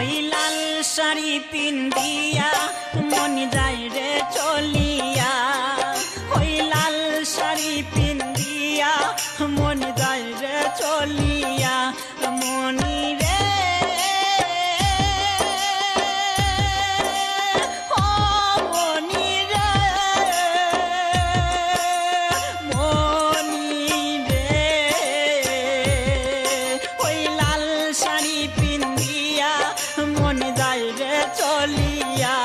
ওই লাল শাড়ি পিন্দিয়া মন যায় রে চলিয়া, ওই লাল শাড়ি পিন্দিয়া মন যায় রে চলিয়া, মনি রে ও মনি রে মনি রে, ওই লাল শাড়ি পিন্দিয়া মন যায় রে চলিয়া,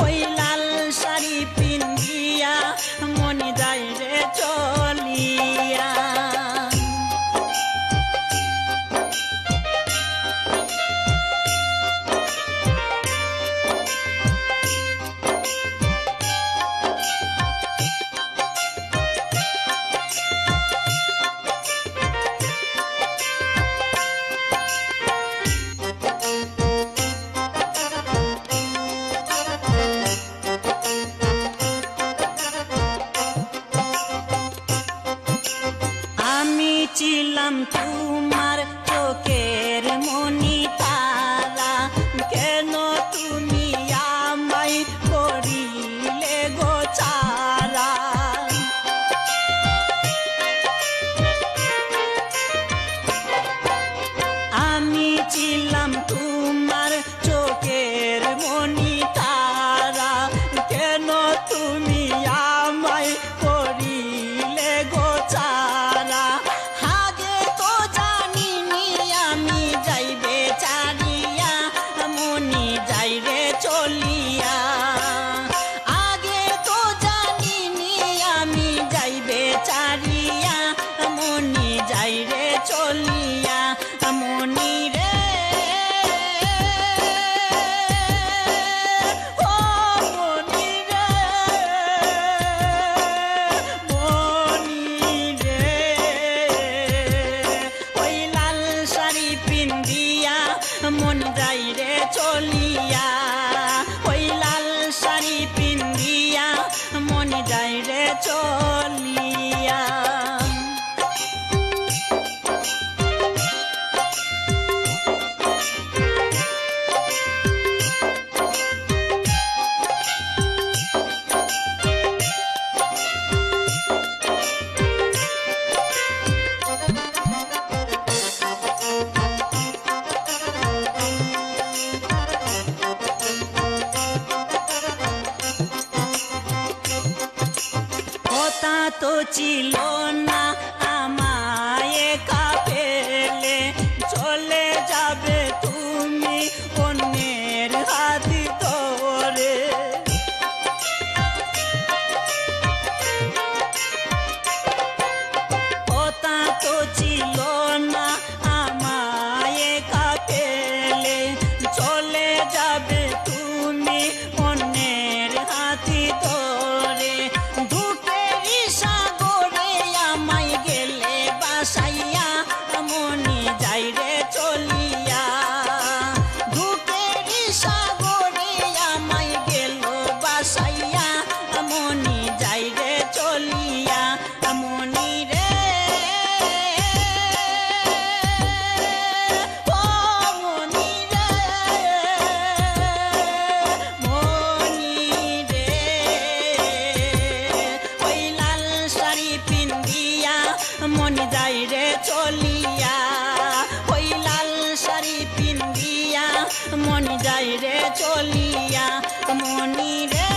ওই লাল শাড়ি পিন্দিয়া মন যায় রে চলিয়া। আমি ছিলাম তোমার চোখের মনি তারা, কেন তুমি আমায় করিলে গো ছাড়া, আমি ছিলাম তোমার চোখের মনি তারা, কেন তুমি আমায় করিলে গো ছাড়া, আগে তো জানিনি আমি যাইবে ছাড়িয়া মনি যাইরে চলিয়া, আগে তো জানিনি আমি যাইবে ছাড়িয়া মনি যাইরে চলিয়া, মনি রে ও মনি রে মনি রে, ওই লাল শাড়ি পিন্দিয়া মন যাইরে চলিয়া, ওই লাল শাড়ি পিন্দিয়া মন যাইরে চলিয়া। কথা তো ছিল না আমায় একা ফেলে, চলে যাবে তুমি অন্যের হাত ধরে, কথা তো ছিল না আমায় একা ফেলে, চলে যাবে তুমি অন্যের হাতি ধরে, দুঃখেরই সাগরে আমায় গেলে বাসাইয়া মনি যাইরে চলিয়া, দুঃখেরই সাগরে আমায় গেল বাসাইয়া মনি যাইরে চলিয়া, মনি রে ও মনি রে মনি রে, ওই লাল শাড়ি পিন্দিয়া মনি যাইরে চলিয়া, ওই লাল শাড়ি পিন্দিয়া মনি যাইরে চলিয়া, মনি রে।